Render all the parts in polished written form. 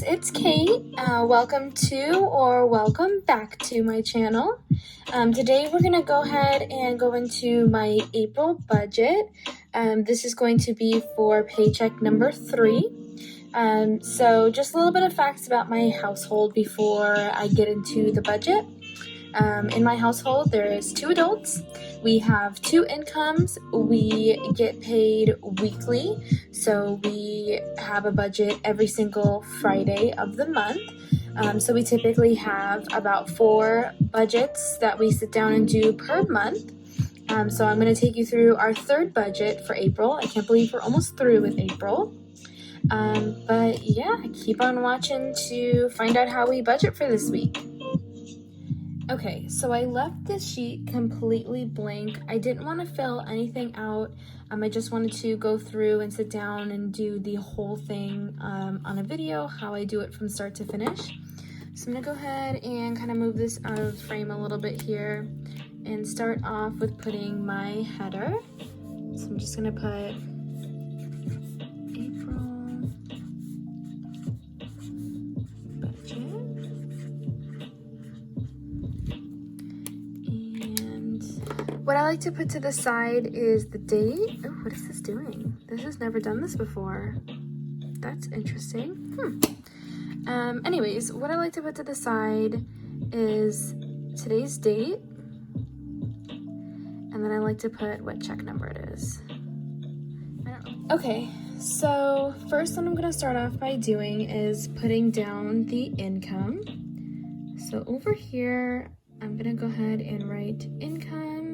it's Kate. Welcome back to my channel. Today we're gonna go ahead and go into my April budget. This is going to be for paycheck number 3. So just a little bit of facts about my household before I get into the budget. In my household, there is 2 adults. We have 2 incomes. We get paid weekly, so we have a budget every single Friday of the month. So we typically have about 4 budgets that we sit down and do per month. So I'm going to take you through our 3rd budget for April. I can't believe we're almost through with April. But yeah, keep on watching to find out how we budget for this week. Okay, so I left this sheet completely blank. I didn't want to fill anything out. I just wanted to go through and sit down and do the whole thing on a video, how I do it from start to finish. So I'm going to go ahead and kind of move this out of frame a little bit here and start off with putting my header. So I'm just going to put April budget. What I like to put to the side is the date. Oh, what is this doing? This has never done this before. That's interesting. Anyways, what I like to put to the side is today's date. And then I like to put what check number it is. I don't know. Okay, so first what I'm going to start off by doing is putting down the income. So over here, I'm going to go ahead and write income.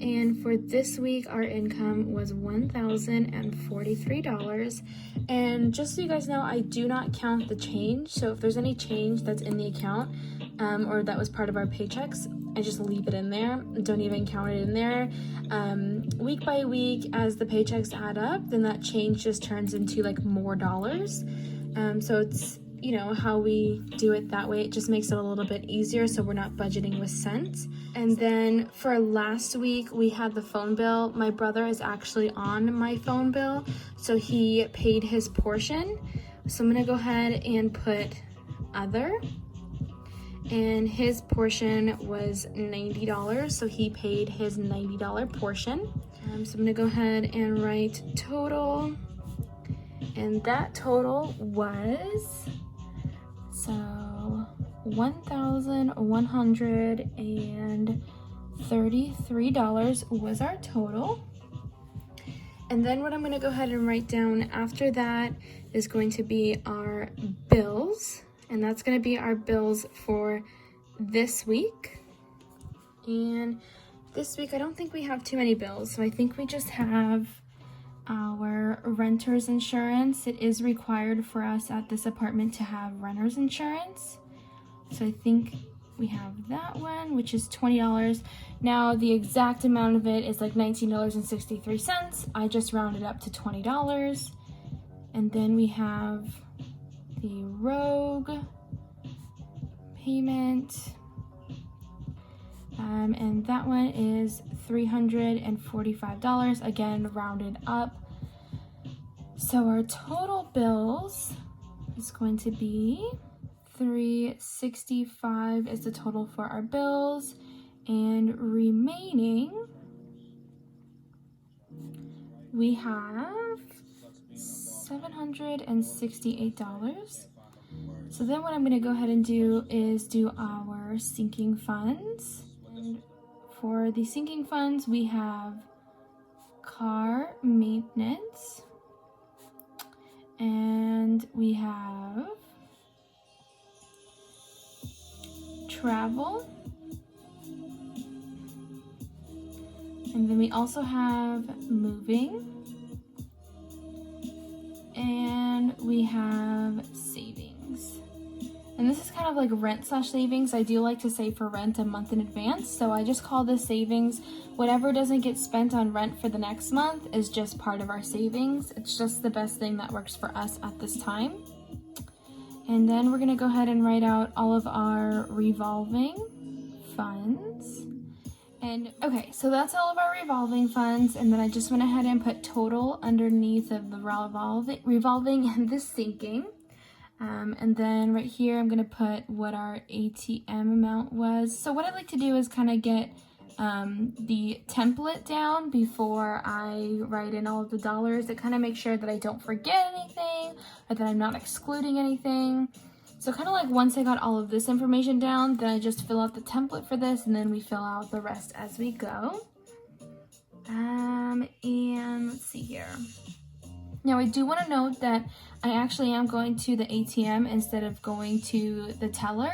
And for this week, our income was $1,043. And just so you guys know, I do not count the change. So if there's any change that's in the account or that was part of our paychecks, I just leave it in there. Don't even count it in there. Week by week, as the paychecks add up, then that change just turns into like more dollars. So it's, you know, how we do it that way. It just makes it a little bit easier so we're not budgeting with cents. And then for last week, we had the phone bill. My brother is actually on my phone bill, so he paid his portion. So I'm gonna go ahead and put other. And his portion was $90, so he paid his $90 portion. So I'm gonna go ahead and write total. And that total was, so $1,133 was our total. And then what I'm going to go ahead and write down after that is going to be our bills. And that's going to be our bills for this week. And this week, I don't think we have too many bills. So I think we just have our renter's insurance. It is required for us at this apartment to have renter's insurance. So I think we have that one, which is $20. Now the exact amount of it is like $19.63. I just rounded up to $20. And then we have the Rogue payment. And that one is $345, again, rounded up. So our total bills is going to be $365 is the total for our bills, and remaining we have $768. So then what I'm going to go ahead and do is do our sinking funds. And for the sinking funds, we have car maintenance, and we have travel, and then we also have moving, and we have savings. And this is kind of like rent / savings. I do like to save for rent a month in advance, so I just call this savings. Whatever doesn't get spent on rent for the next month is just part of our savings. It's just the best thing that works for us at this time. And then we're gonna go ahead and write out all of our revolving funds. And okay, so that's all of our revolving funds, and then I just went ahead and put total underneath of the revolving and the sinking. And then right here, I'm gonna put what our ATM amount was. So what I like to do is kind of get the template down before I write in all of the dollars. It kind of makes sure that I don't forget anything or that I'm not excluding anything. So kind of like once I got all of this information down, then I just fill out the template for this, and then we fill out the rest as we go. And let's see here. Now I do want to note that I actually am going to the ATM instead of going to the teller,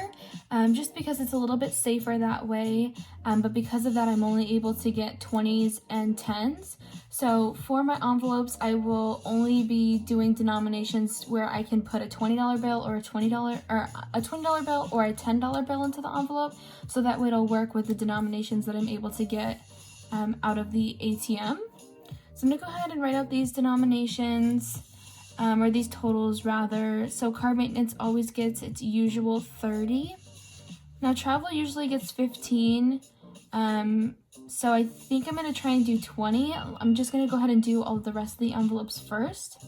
just because it's a little bit safer that way. But because of that, I'm only able to get 20s and 10s. So for my envelopes, I will only be doing denominations where I can put a $20 bill or a $20 bill or a $10 bill into the envelope. So that way it'll work with the denominations that I'm able to get out of the ATM. So I'm gonna go ahead and write out these denominations, or these totals rather. So car maintenance always gets its usual 30. Now travel usually gets 15. So I think I'm gonna try and do 20. I'm just gonna go ahead and do all of the rest of the envelopes first.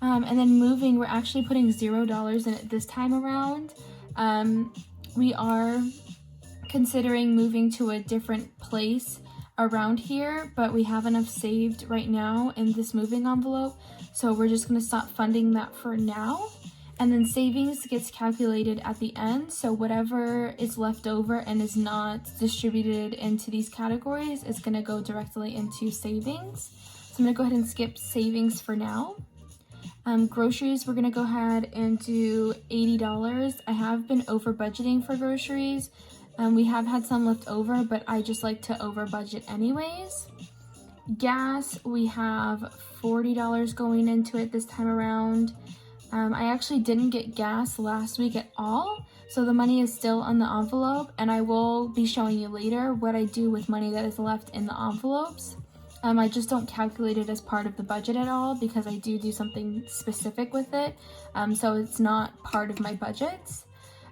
And then moving, we're actually putting $0 in it this time around. We are considering moving to a different place around here, but we have enough saved right now in this moving envelope, so we're just going to stop funding that for now. And then savings gets calculated at the end, so whatever is left over and is not distributed into these categories is going to go directly into savings. So I'm going to go ahead and skip savings for now. Groceries, we're going to go ahead and do $80. I have been over budgeting for groceries. We have had some left over, but I just like to over budget anyways. Gas, we have $40 going into it this time around. I actually didn't get gas last week at all, so the money is still on the envelope, and I will be showing you later what I do with money that is left in the envelopes. I just don't calculate it as part of the budget at all because I do something specific with it, so it's not part of my budgets.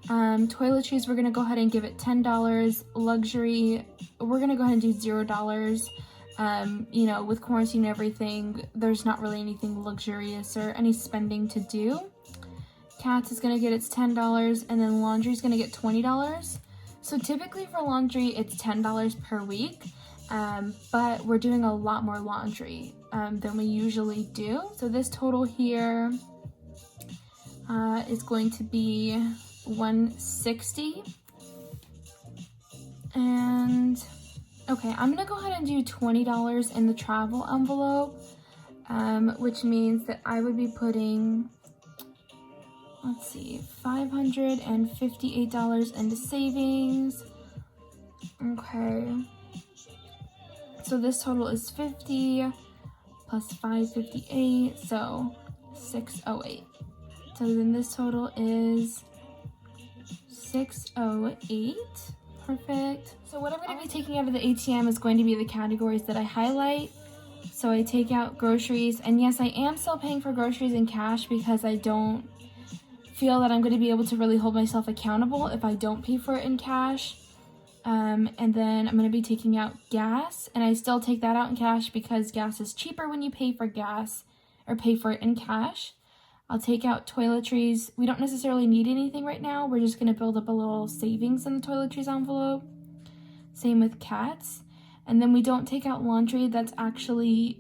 Toiletries, we're going to go ahead and give it $10. Luxury, we're going to go ahead and do $0. You know, with quarantine and everything, there's not really anything luxurious or any spending to do. Cats is going to get its $10, and then laundry is going to get $20. So typically for laundry, it's $10 per week, but we're doing a lot more laundry than we usually do. So this total here is going to be $160. And okay, I'm gonna go ahead and do $20 in the travel envelope, which means that I would be putting, let's see, $558 into savings. Okay, so this total is 50 plus 558, so 608. So then this total is 608. Perfect. So what I'm going to be taking out of the ATM is going to be the categories that I highlight. So I take out groceries, and yes, I am still paying for groceries in cash because I don't feel that I'm going to be able to really hold myself accountable if I don't pay for it in cash. And then I'm going to be taking out gas, and I still take that out in cash because gas is cheaper when you pay for gas or pay for it in cash. I'll take out toiletries. We don't necessarily need anything right now. We're just going to build up a little savings in the toiletries envelope. Same with cats. And then we don't take out laundry. That's actually,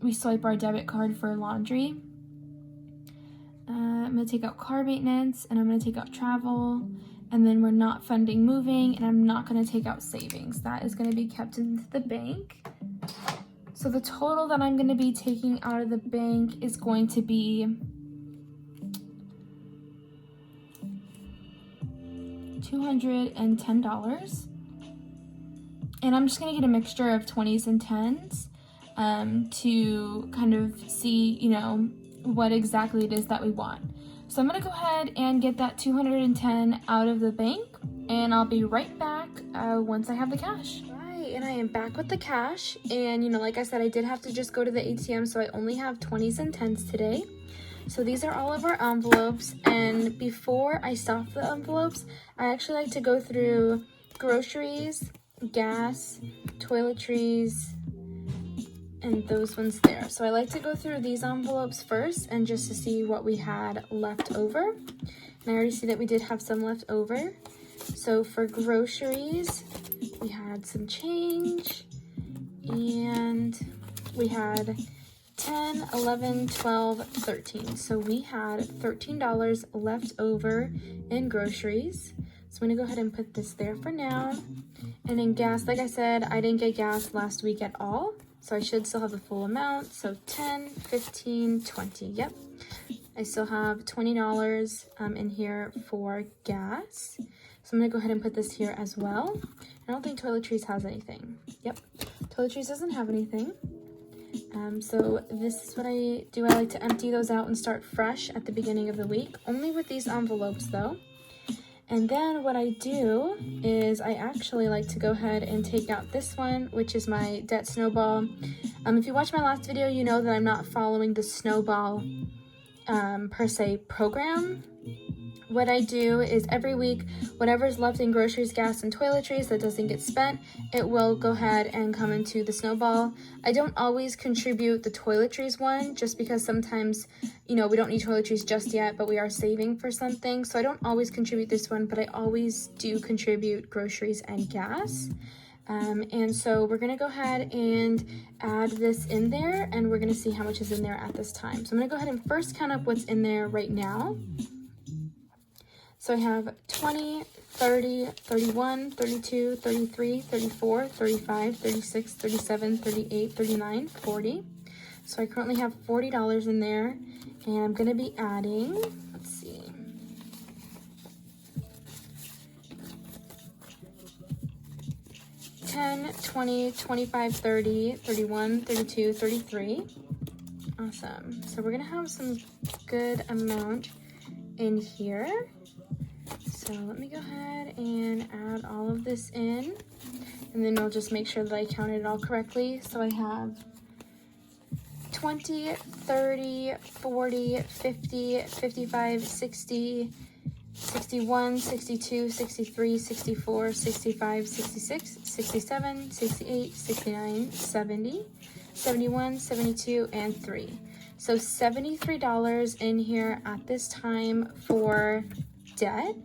we swipe our debit card for laundry. I'm going to take out car maintenance, and I'm going to take out travel. And then we're not funding moving, and I'm not going to take out savings. That is going to be kept into the bank. So the total that I'm going to be taking out of the bank is going to be $210. And I'm just going to get a mixture of 20s and 10s to kind of see, you know, what exactly it is that we want. So I'm going to go ahead and get that 210 out of the bank, and I'll be right back once I have the cash. And I am back with the cash, and you know, like I said, I did have to just go to the ATM, so I only have 20s and 10s today. So these are all of our envelopes, and before I stuff the envelopes, I actually like to go through groceries, gas, toiletries, and those ones there. So I like to go through these envelopes first and just to see what we had left over. And I already see that we did have some left over. So for groceries, we had some change, and we had 10, 11, 12, 13. So we had $13 left over in groceries. So I'm gonna go ahead and put this there for now. And in gas, like I said, I didn't get gas last week at all, so I should still have the full amount. So 10, 15, 20, yep. I still have $20 in here for gas. So I'm gonna go ahead and put this here as well. I don't think toiletries has anything. Yep, toiletries doesn't have anything. So this is what I do. I like to empty those out and start fresh at the beginning of the week, only with these envelopes though. And then what I do is I actually like to go ahead and take out this one, which is my debt snowball. If you watched my last video, you know that I'm not following the snowball per se program. What I do is every week, whatever's left in groceries, gas, and toiletries that doesn't get spent, it will go ahead and come into the snowball. I don't always contribute the toiletries one, just because sometimes, you know, we don't need toiletries just yet, but we are saving for something. So I don't always contribute this one, but I always do contribute groceries and gas. And so we're gonna go ahead and add this in there, and we're gonna see how much is in there at this time. So I'm gonna go ahead and first count up what's in there right now. So I have 20, 30, 31, 32, 33, 34, 35, 36, 37, 38, 39, 40. So I currently have $40 in there, and I'm gonna be adding, let's see, $10, $20, $25, $30, $31, $32, $33. Awesome. So we're gonna have some good amount in here. So let me go ahead and add all of this in, and then I'll just make sure that I counted it all correctly. So I have 20, 30, 40, 50, 55, 60, 61, 62, 63, 64, 65, 66, 67, 68, 69, 70, 71, 72, and 3. So $73 in here at this time for debt.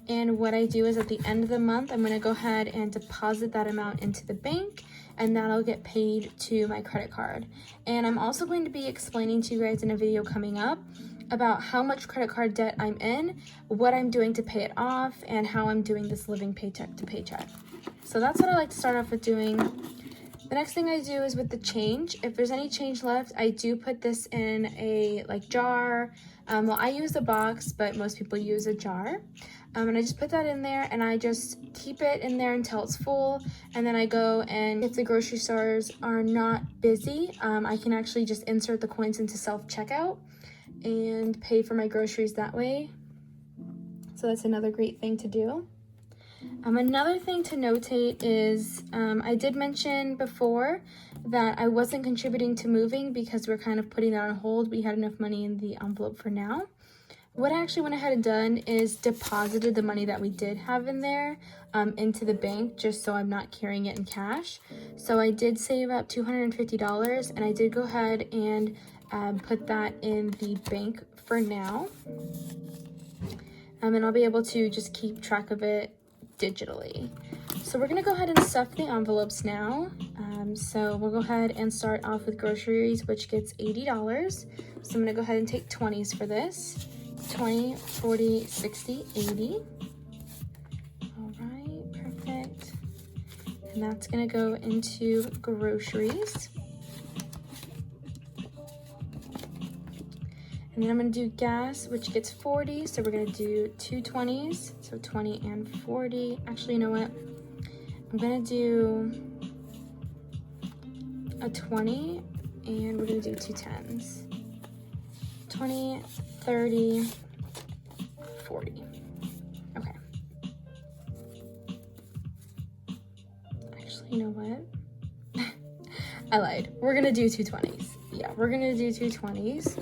And what I do is at the end of the month, I'm gonna go ahead and deposit that amount into the bank, and that'll get paid to my credit card. And I'm also going to be explaining to you guys in a video coming up about how much credit card debt I'm in, what I'm doing to pay it off, and how I'm doing this living paycheck to paycheck. So that's what I like to start off with doing. The next thing I do is with the change. If there's any change left, I do put this in a jar. Well, I use a box, but most people use a jar. And I just put that in there, and I just keep it in there until it's full. And then I go, and if the grocery stores are not busy, I can actually just insert the coins into self-checkout and pay for my groceries that way. So that's another great thing to do. Another thing to notate is I did mention before that I wasn't contributing to moving because we're kind of putting that on hold. We had enough money in the envelope for now. What I actually went ahead and done is deposited the money that we did have in there into the bank, just so I'm not carrying it in cash. So I did save up $250, and I did go ahead and put that in the bank for now. And I'll be able to just keep track of it digitally. So we're gonna go ahead and stuff the envelopes now. So we'll go ahead and start off with groceries, which gets $80. So I'm gonna go ahead and take 20s for this. 20, 40, 60, 80. All right, perfect. And that's gonna go into groceries. And then I'm gonna do gas, which gets 40. So we're gonna do two 20s, so 20 and 40. Actually, you know what? I'm gonna do a 20, and we're gonna do two 10s. 20, 30, 40. Okay. Actually, you know what? I lied. We're gonna do two 20s. Yeah, we're gonna do two 20s.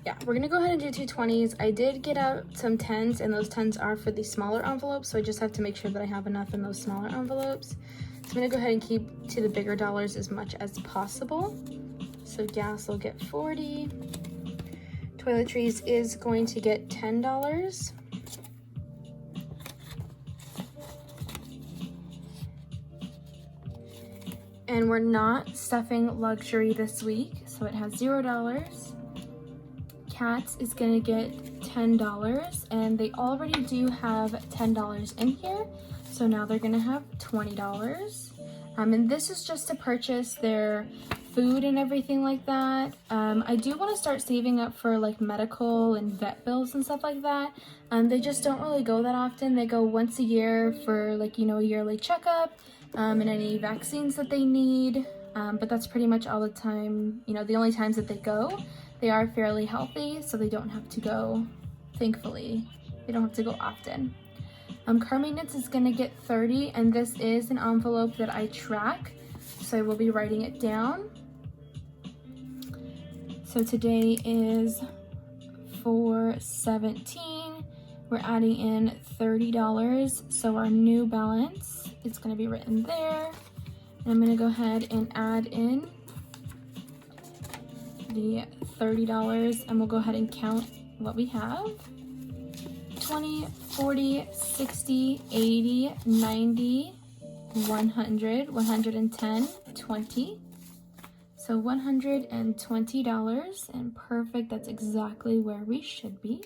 Yeah, we're gonna go ahead and do 2 20s. I did get out some 10s, and those 10s are for the smaller envelopes, so I just have to make sure that I have enough in those smaller envelopes. So I'm gonna go ahead and keep to the bigger dollars as much as possible. So gas will get 40. Toiletries is going to get $10. And we're not stuffing luxury this week, so it has $0. Cats is gonna get $10, and they already do have $10 in here, so now they're gonna have $20. And this is just to purchase their food and everything like that. I do want to start saving up for like medical and vet bills and stuff like that. They just don't really go that often. They go once a year for like, you know, a yearly checkup and any vaccines that they need. But that's pretty much all the time, you know, the only times that they go. They are fairly healthy, so they don't have to go, thankfully, they don't have to go often. Car maintenance is gonna get 30, and this is an envelope that I track, so I will be writing it down. So today is 4/17. We're adding in $30, so our new balance is gonna be written there. And I'm gonna go ahead and add in the $30, and we'll go ahead and count what we have. 20, 40, 60, 80, 90, 100, 110, 20. So $120, and perfect, that's exactly where we should be.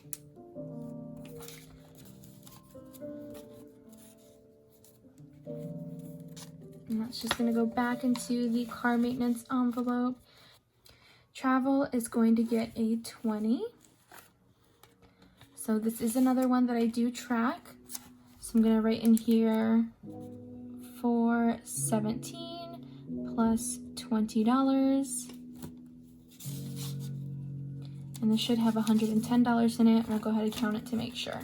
And that's just gonna go back into the car maintenance envelope. Travel is going to get a 20. So this is another one that I do track. So I'm gonna write in here 4/17 plus $20. And this should have $110 in it, and I'll go ahead and count it to make sure.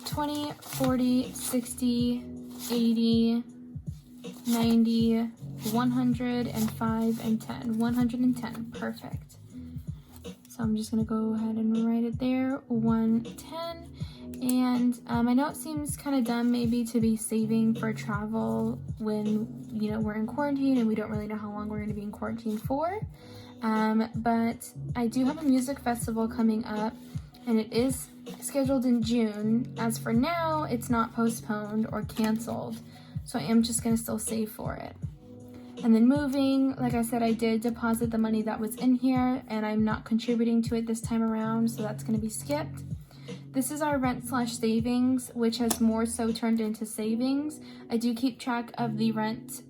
20, 40, 60, 80, 90, 105, and 10. 110, perfect. So I'm just gonna go ahead and write it there, 110. And I know it seems kind of dumb maybe to be saving for travel when, you know, we're in quarantine and we don't really know how long we're gonna be in quarantine for. But I do have a music festival coming up, and it is scheduled in June. As for now, it's not postponed or canceled, so I am just gonna still save for it. And then moving, like I said, I did deposit the money that was in here, and I'm not contributing to it this time around, so that's gonna be skipped. This is our rent/savings, which has more so turned into savings. I do keep track of the rent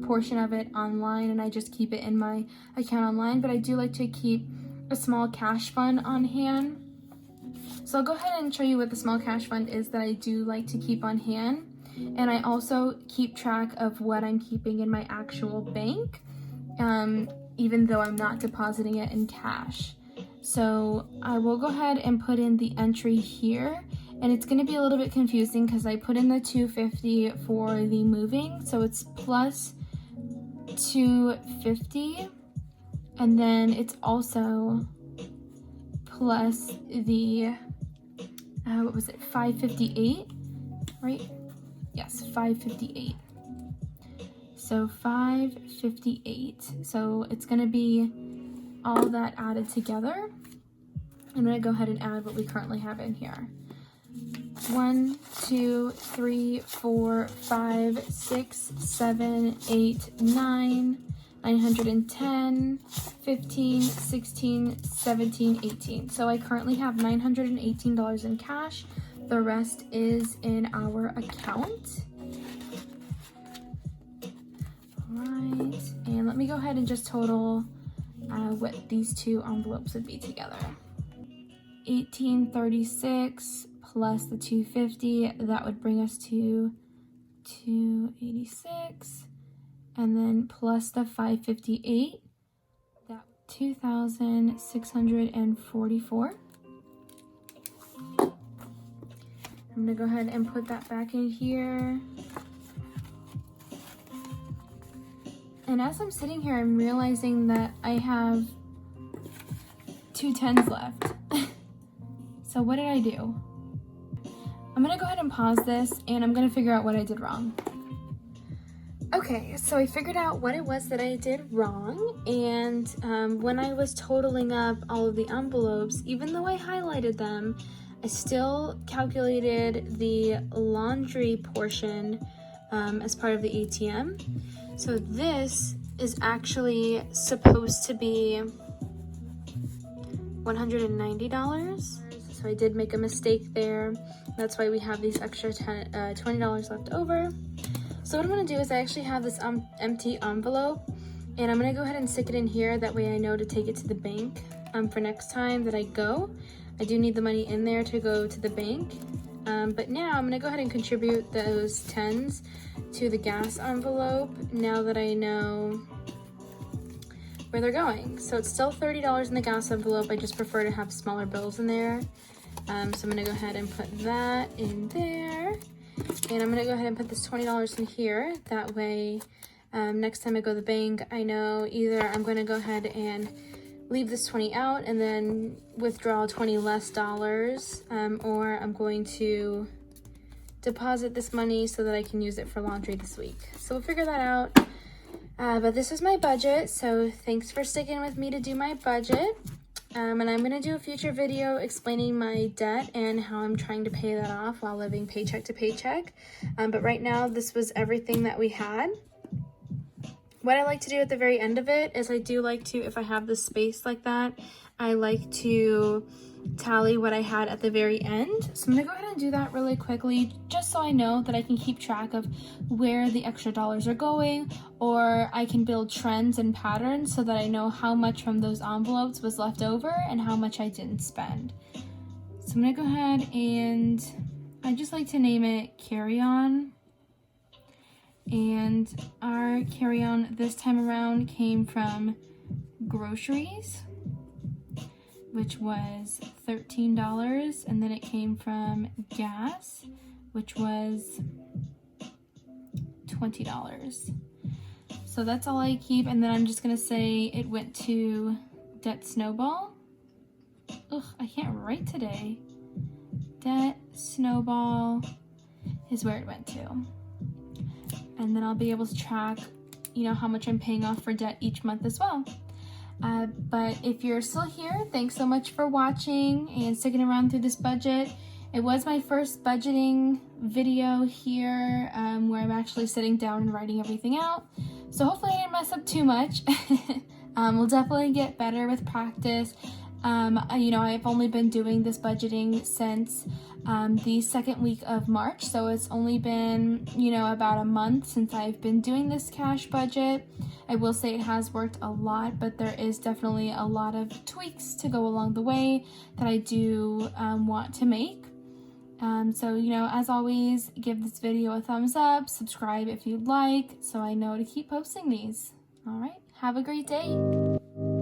portion of it online, and I just keep it in my account online, but I do like to keep a small cash fund on hand. So I'll go ahead and show you what the small cash fund is that I do like to keep on hand. And I also keep track of what I'm keeping in my actual bank, even though I'm not depositing it in cash. So I will go ahead and put in the entry here, and it's going to be a little bit confusing because I put in the $250 for the moving, so it's plus $250, and then it's also plus the what was it, $558, right? Yes, $558. So $558. So it's going to be all that added together. I'm going to go ahead and add what we currently have in here. 1, 2, 3, 4, 5, 6, 7, 8, 9, 910, 15, 16, 17, 18. So I currently have $918 in cash. The rest is in our account. All right, and let me go ahead and just total what these two envelopes would be together. $1836 plus the $250, that would bring us to $286, and then plus the $558, that $2,644. I'm gonna go ahead and put that back in here. And as I'm sitting here, I'm realizing that I have 2 tens left. So what did I do? I'm gonna go ahead and pause this and I'm gonna figure out what I did wrong. Okay, so I figured out what it was that I did wrong, and when I was totaling up all of the envelopes, even though I highlighted them, I still calculated the laundry portion as part of the ATM. So this is actually supposed to be $190. So I did make a mistake there. That's why we have these extra $20 left over. So what I'm gonna do is I actually have this empty envelope, and I'm gonna go ahead and stick it in here. That way I know to take it to the bank for next time that I go. I do need the money in there to go to the bank. But now I'm gonna go ahead and contribute those tens to the gas envelope now that I know where they're going. So it's still $30 in the gas envelope. I just prefer to have smaller bills in there. So I'm gonna go ahead and put that in there. And I'm gonna go ahead and put this $20 in here. That way, next time I go to the bank, I know either I'm gonna go ahead and leave this 20 out and then withdraw 20 less dollars, or I'm going to deposit this money so that I can use it for laundry this week. So we'll figure that out. But this is my budget, so thanks for sticking with me to do my budget. And I'm going to do a future video explaining my debt and how I'm trying to pay that off while living paycheck to paycheck. But right now, this was everything that we had. What I like to do at the very end of it is I do like to, if I have the space like that, I like to tally what I had at the very end. So I'm gonna go ahead and do that really quickly, just so I know that I can keep track of where the extra dollars are going, or I can build trends and patterns so that I know how much from those envelopes was left over and how much I didn't spend. So I'm gonna go ahead and I just like to name it Carry On. And our carry-on this time around came from groceries, which was $13, and then it came from gas, which was $20. So that's all I keep, and then I'm just gonna say it went to Debt Snowball. Ugh, I can't write today. Debt Snowball is where it went to. And then I'll be able to track, you know, how much I'm paying off for debt each month as well. But if you're still here, thanks so much for watching and sticking around through this budget. It was my first budgeting video here, where I'm actually sitting down and writing everything out. So hopefully I didn't mess up too much. We'll definitely get better with practice. You know, I've only been doing this budgeting since the second week of March, so it's only been, you know, about a month since I've been doing this cash budget. I will say it has worked a lot, but there is definitely a lot of tweaks to go along the way that I do want to make. So, you know, as always, give this video a thumbs up, subscribe if you'd like, so I know to keep posting these. All right, have a great day.